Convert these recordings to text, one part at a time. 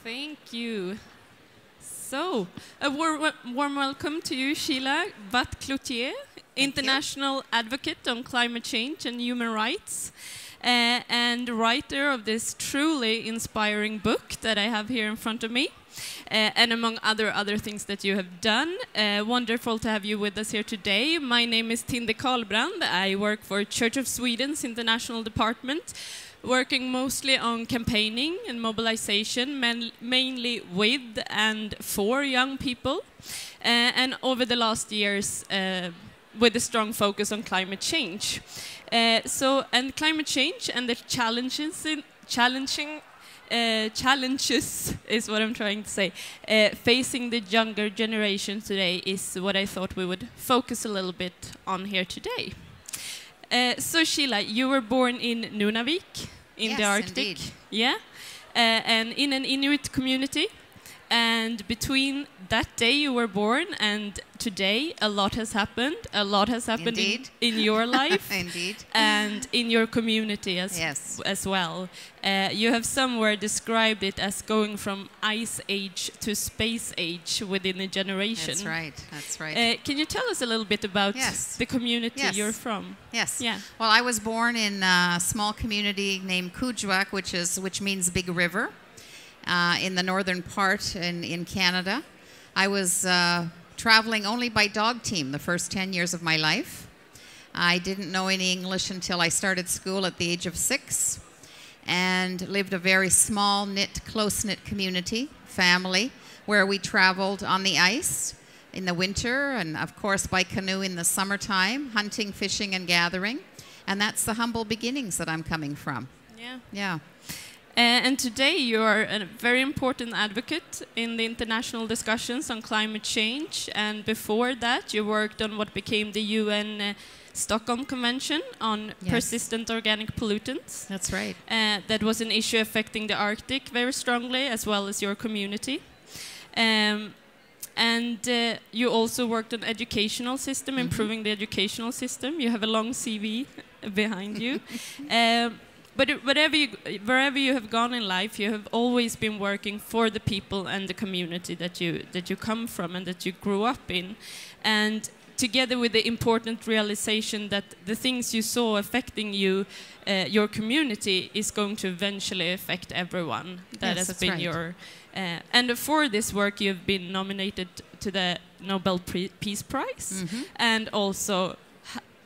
Thank you. So, a warm welcome to you, Sheila Watt-Cloutier, international advocate on climate change and human rights, and writer of this truly inspiring book that I have here in front of me, and among other things that you have done. Wonderful to have you with us here today. My name is Tinde Carlbrand. I work for Church of Sweden's International Department, working mostly on campaigning and mobilization, mainly with and for young people, and over the last years with a strong focus on climate change. And climate change and the challenges is what I'm trying to say. Facing the younger generation today is what I thought we would focus a little bit on here today. So Sheila, you were born in Nunavik in the Arctic. Indeed. Yeah, and in an Inuit community. And between that day you were born and today, a lot has happened. A lot has happened in your life. Indeed. And in your community as well. You have somewhere described it as going from ice age to space age within a generation. That's right. That's right. Can you tell us a little bit about the community you're from? Yes. Yeah. Well, I was born in a small community named Kujwak, which means big river. In the northern part in Canada. I was traveling only by dog team the first 10 years of my life. I didn't know any English until I started school at the age of 6 and lived a very small, close-knit community, family, where we traveled on the ice in the winter and, of course, by canoe in the summertime, hunting, fishing, and gathering. And that's the humble beginnings that I'm coming from. Yeah. Yeah. And today you are a very important advocate in the international discussions on climate change. And before that, you worked on what became the UN Stockholm Convention on persistent organic pollutants. That's right. That was an issue affecting the Arctic very strongly, as well as your community. And you also worked on educational system, improving the educational system. You have a long CV behind you. But wherever you have gone in life, you have always been working for the people and the community that you come from and that you grew up in, and together with the important realization that the things you saw affecting you, your community, is going to eventually affect everyone. That has been your, and for this work you have been nominated to the Nobel Peace Prize, and also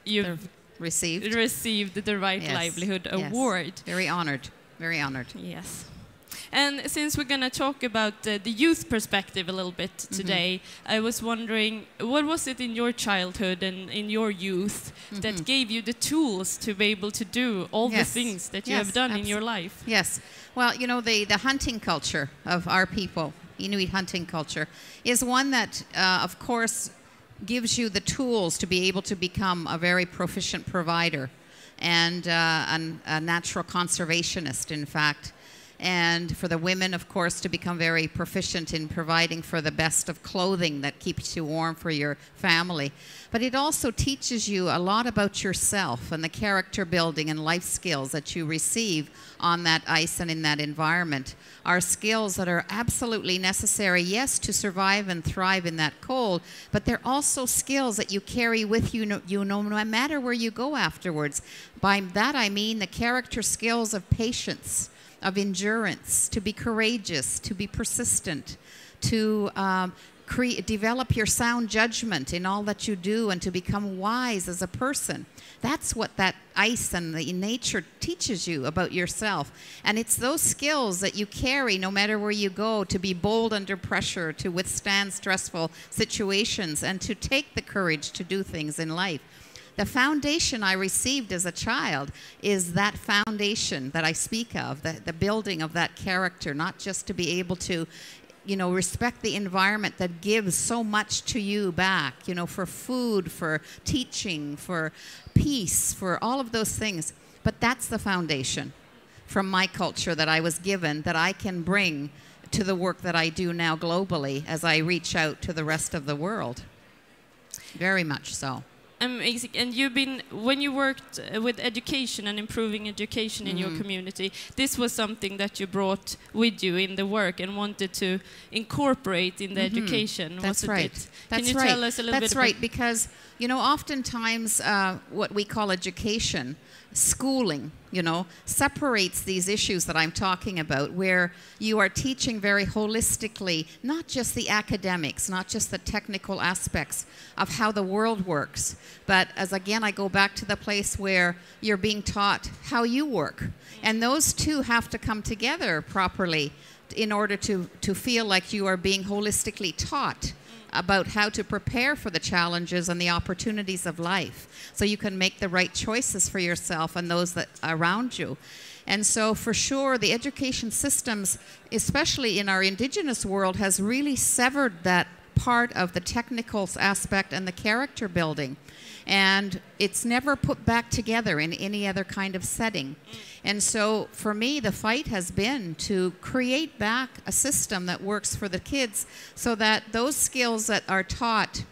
you've received the Livelihood Award. Very honored, very honored. Yes. And since we're going to talk about the youth perspective a little bit today, I was wondering, what was it in your childhood and in your youth that gave you the tools to be able to do all the things that you have done in your life? Yes. Well, you know, the hunting culture of our people, Inuit hunting culture, is one that, of course, gives you the tools to be able to become a very proficient provider and a natural conservationist, in fact. And for the women, of course, to become very proficient in providing for the best of clothing that keeps you warm for your family. But it also teaches you a lot about yourself and the character building and life skills that you receive on that ice and in that environment are skills that are absolutely necessary, yes, to survive and thrive in that cold, but they're also skills that you carry with you, no matter where you go afterwards. By that I mean the character skills of patience, of endurance, to be courageous, to be persistent, to develop your sound judgment in all that you do and to become wise as a person. That's what that ice and the nature teaches you about yourself. And it's those skills that you carry no matter where you go, to be bold under pressure, to withstand stressful situations, and to take the courage to do things in life. The foundation I received as a child is that foundation that I speak of, the building of that character, not just to be able to, you know, respect the environment that gives so much to you back, you know, for food, for teaching, for peace, for all of those things. But that's the foundation from my culture that I was given that I can bring to the work that I do now globally as I reach out to the rest of the world. Very much so. Amazing. And you've been, when you worked with education and improving education in your community, this was something that you brought with you in the work and wanted to incorporate in the education. That's right. Can you tell us a little bit? That's right, because, you know, oftentimes what we call education, schooling, you know, separates these issues that I'm talking about, where you are teaching very holistically, not just the academics, not just the technical aspects of how the world works, but as again, I go back to the place where you're being taught how you work. And those two have to come together properly in order to feel like you are being holistically taught about how to prepare for the challenges and the opportunities of life, so you can make the right choices for yourself and those that are around you. And so for sure, the education systems, especially in our indigenous world, has really severed that part of the technical aspect and the character building. And it's never put back together in any other kind of setting. And so for me, the fight has been to create back a system that works for the kids, so that those skills that are taught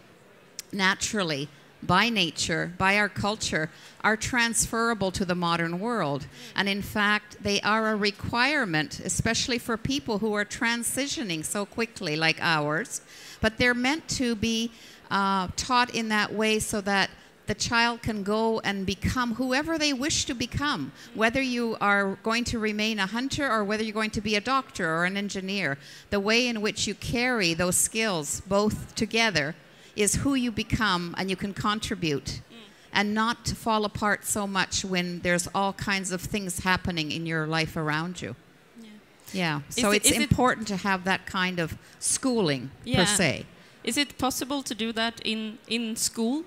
naturally by nature, by our culture, are transferable to the modern world. And in fact, they are a requirement, especially for people who are transitioning so quickly like ours. But they're meant to be taught in that way so that the child can go and become whoever they wish to become, whether you are going to remain a hunter or whether you're going to be a doctor or an engineer. The way in which you carry those skills both together is who you become, and you can contribute and not to fall apart so much when there's all kinds of things happening in your life around you. Yeah, so it's important to have that kind of schooling, per se. Is it possible to do that in school?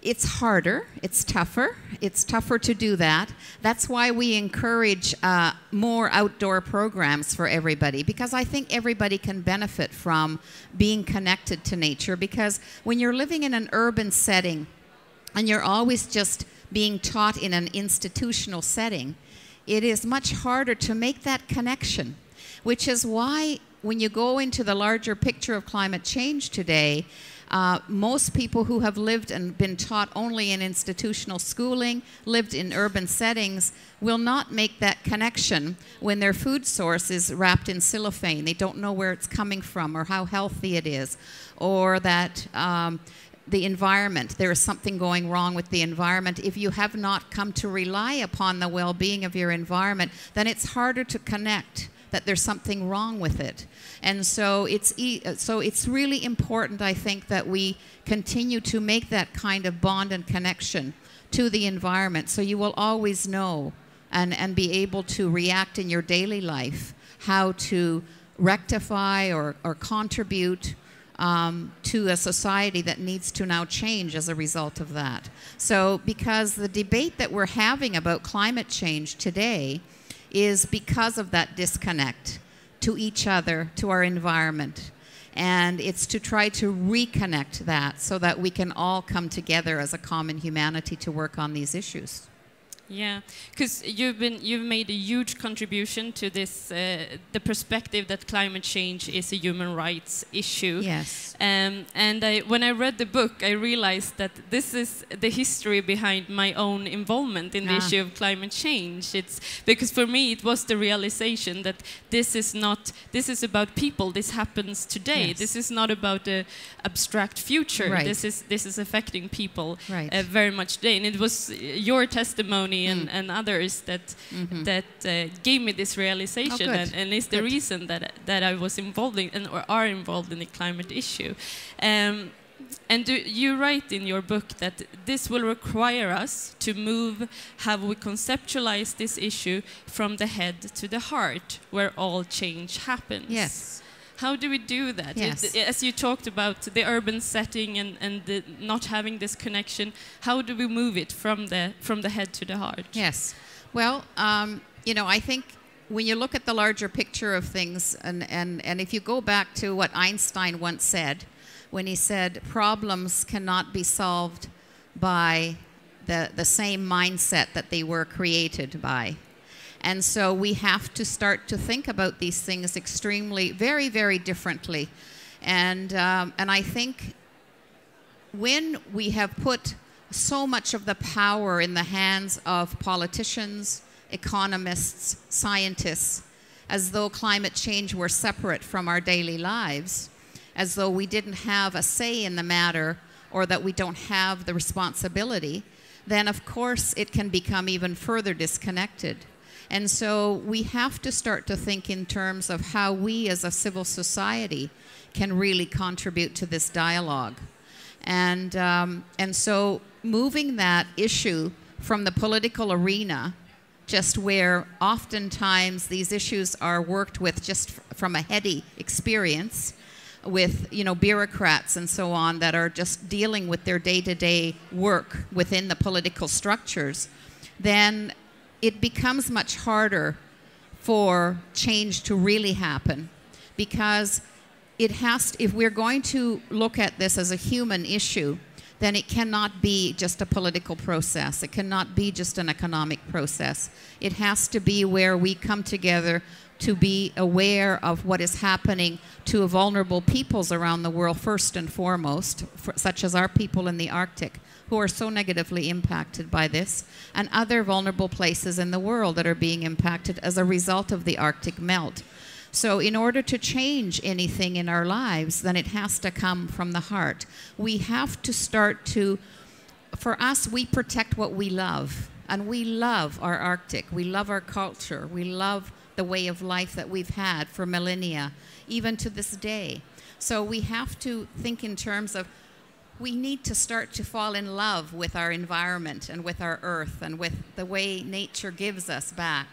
It's harder, it's tougher to do that. That's why we encourage more outdoor programs for everybody, because I think everybody can benefit from being connected to nature, because when you're living in an urban setting and you're always just being taught in an institutional setting, it is much harder to make that connection, which is why when you go into the larger picture of climate change today, most people who have lived and been taught only in institutional schooling, lived in urban settings, will not make that connection when their food source is wrapped in cellophane. They don't know where it's coming from or how healthy it is, or that the environment, there is something going wrong with the environment. If you have not come to rely upon the well-being of your environment, then it's harder to connect that there's something wrong with it. And so it's really important, I think, that we continue to make that kind of bond and connection to the environment, so you will always know and be able to react in your daily life how to rectify or contribute to a society that needs to now change as a result of that. So because the debate that we're having about climate change today is because of that disconnect to each other, to our environment. And it's to try to reconnect that so that we can all come together as a common humanity to work on these issues. Yeah, because you've made a huge contribution to this, the perspective that climate change is a human rights issue. Yes. And when I read the book, I realized that this is the history behind my own involvement in the issue of climate change. It's because for me it was the realization that this is about people. This happens today. Yes. This is not about the abstract future. Right. This is affecting people right. Very much today. And it was your testimony and others that gave me this realization, and is the reason that I was involved in or are involved in the climate issue. And you write in your book that this will require us to move how we conceptualize this issue from the head to the heart, where all change happens. Yes. How do we do that? Yes. As you talked about the urban setting and the not having this connection, how do we move it from the head to the heart? Yes. Well, you know, I think when you look at the larger picture of things, and if you go back to what Einstein once said, when he said problems cannot be solved by the same mindset that they were created by. And so we have to start to think about these things extremely, very, very differently. And I think when we have put so much of the power in the hands of politicians, economists, scientists, as though climate change were separate from our daily lives, as though we didn't have a say in the matter or that we don't have the responsibility, then of course it can become even further disconnected. And so we have to start to think in terms of how we as a civil society can really contribute to this dialogue. And so moving that issue from the political arena, just where oftentimes these issues are worked with just from a heady experience with, you know, bureaucrats and so on that are just dealing with their day-to-day work within the political structures, then it becomes much harder for change to really happen, because it has to, if we're going to look at this as a human issue, then it cannot be just a political process. It cannot be just an economic process. It has to be where we come together to be aware of what is happening to vulnerable peoples around the world, first and foremost, such as our people in the Arctic, who are so negatively impacted by this, and other vulnerable places in the world that are being impacted as a result of the Arctic melt. So in order to change anything in our lives, then it has to come from the heart. We have to start to, for us, we protect what we love. And we love our Arctic. We love our culture. We love the way of life that we've had for millennia, even to this day. So we have to think in terms of, we need to start to fall in love with our environment and with our earth and with the way nature gives us back.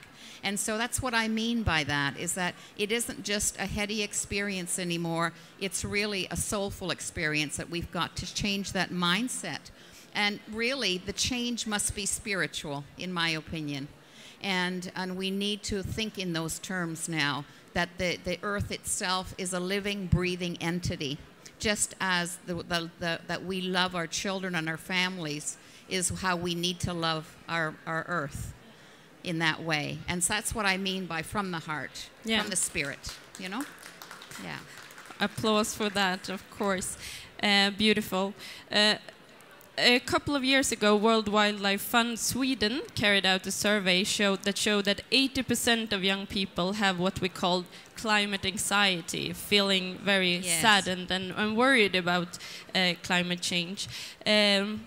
And so that's what I mean by that, is that it isn't just a heady experience anymore. It's really a soulful experience that we've got to change that mindset. And really, the change must be spiritual, in my opinion. And we need to think in those terms now, that the earth itself is a living, breathing entity. Just as that we love our children and our families is how we need to love our earth in that way. And so that's what I mean by from the heart, from the spirit, you know? Yeah. Applause for that, of course. Beautiful. A couple of years ago, World Wildlife Fund Sweden carried out a survey that showed that 80% of young people have what we call climate anxiety, feeling very saddened and worried about climate change. How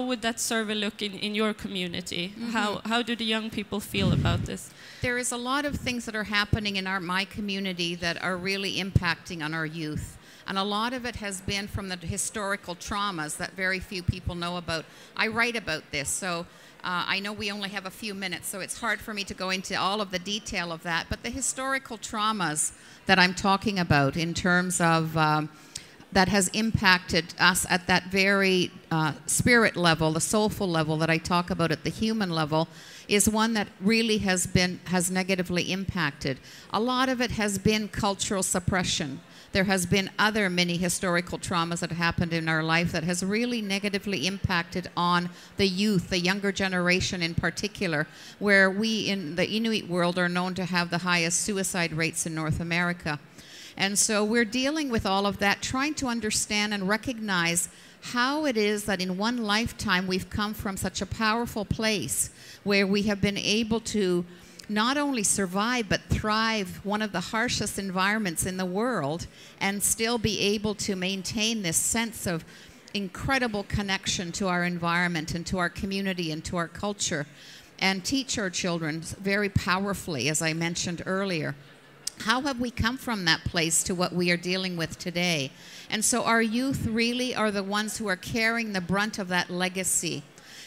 would that survey look in your community? Mm-hmm. How do the young people feel about this? There is a lot of things that are happening in my community that are really impacting on our youth. And a lot of it has been from the historical traumas that very few people know about. I write about this, so I know we only have a few minutes, so it's hard for me to go into all of the detail of that. But the historical traumas that I'm talking about in terms of that has impacted us at that very spirit level, the soulful level that I talk about at the human level, is one that really has negatively impacted. A lot of it has been cultural suppression. There has been other many historical traumas that happened in our life that has really negatively impacted on the youth, the younger generation in particular, where we in the Inuit world are known to have the highest suicide rates in North America. And so we're dealing with all of that, trying to understand and recognize how it is that in one lifetime we've come from such a powerful place where we have been able to not only survive but thrive one of the harshest environments in the world and still be able to maintain this sense of incredible connection to our environment and to our community and to our culture and teach our children very powerfully, as I mentioned earlier. How have we come from that place to what we are dealing with today? And so our youth really are the ones who are carrying the brunt of that legacy.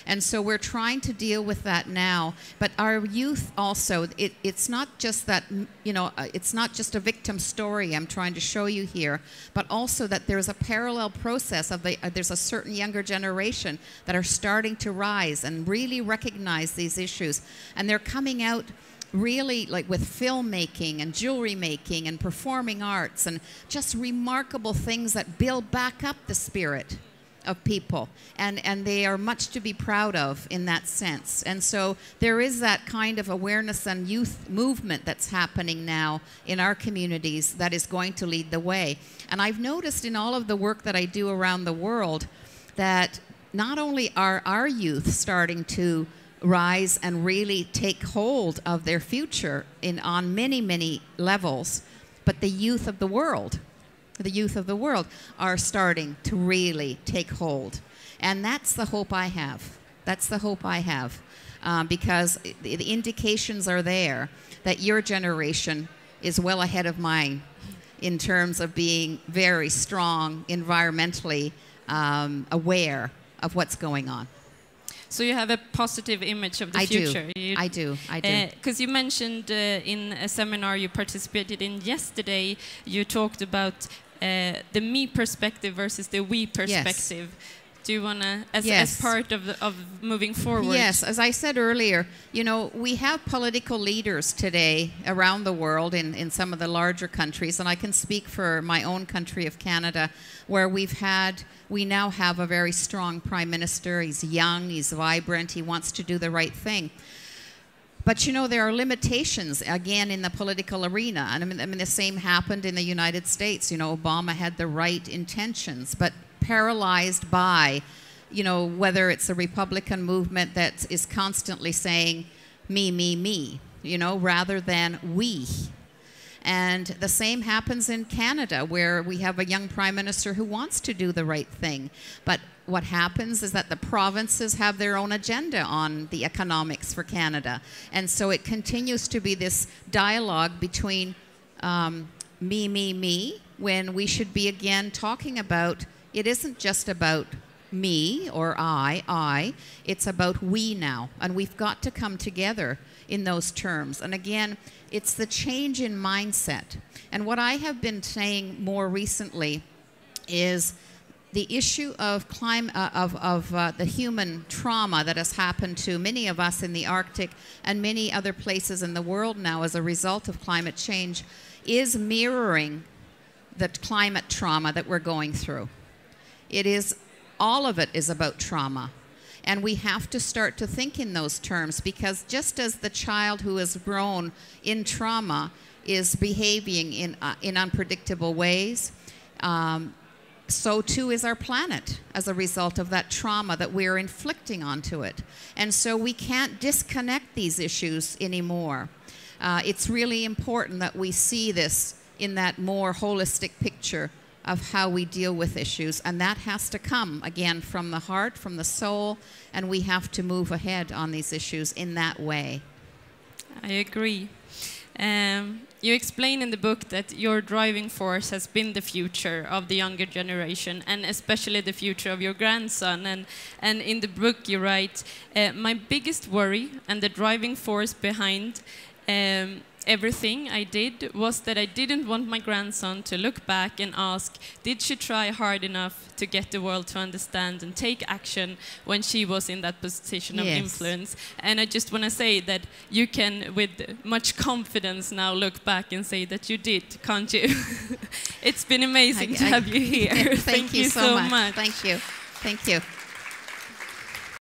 And so we're trying to deal with that now. But our youth also, it's not just that, you know, it's not just a victim story I'm trying to show you here, but also that there's a parallel process of there's a certain younger generation that are starting to rise and really recognize these issues. And they're coming out really like with filmmaking and jewelry making and performing arts and just remarkable things that build back up the spirit of people, and they are much to be proud of in that sense. And so there is that kind of awareness and youth movement that's happening now in our communities that is going to lead the way. And I've noticed in all of the work that I do around the world that not only are our youth starting to rise and really take hold of their future on many, many levels, but the youth of the world are starting to really take hold. And that's the hope I have. That's the hope I have. Because the indications are there that your generation is well ahead of mine in terms of being very strong, environmentally aware of what's going on. So you have a positive image of the future. I do. Because you mentioned in a seminar you participated in yesterday, you talked about the me perspective versus the we perspective. Yes. Do you want to, as part of moving forward? Yes, as I said earlier, you know, we have political leaders today around the world in some of the larger countries, and I can speak for my own country of Canada, where we now have a very strong Prime Minister. He's young, he's vibrant, he wants to do the right thing. But, you know, there are limitations, again, in the political arena. And I mean, the same happened in the United States. You know, Obama had the right intentions, but paralyzed by, you know, whether it's a Republican movement that is constantly saying, me, you know, rather than we. And the same happens in Canada, where we have a young Prime Minister who wants to do the right thing. But what happens is that the provinces have their own agenda on the economics for Canada. And so it continues to be this dialogue between me, when we should be, again, talking about, it isn't just about me or I, it's about we now. And we've got to come together in those terms. And again, it's the change in mindset. And what I have been saying more recently is the issue of the human trauma that has happened to many of us in the Arctic and many other places in the world now as a result of climate change is mirroring the climate trauma that we're going through. All of it is about trauma. And we have to start to think in those terms, because just as the child who has grown in trauma is behaving in unpredictable ways, so too is our planet as a result of that trauma that we're inflicting onto it. And so we can't disconnect these issues anymore. It's really important that we see this in that more holistic picture of how we deal with issues, and that has to come, again, from the heart, from the soul, and we have to move ahead on these issues in that way. I agree. You explain in the book that your driving force has been the future of the younger generation, and especially the future of your grandson. And in the book you write, my biggest worry and the driving force behind everything I did was that I didn't want my grandson to look back and ask, did she try hard enough to get the world to understand and take action when she was in that position of influence? And I just want to say that you can, with much confidence now, look back and say that you did, can't you? It's been amazing to have you here. Thank you so much. Thank you.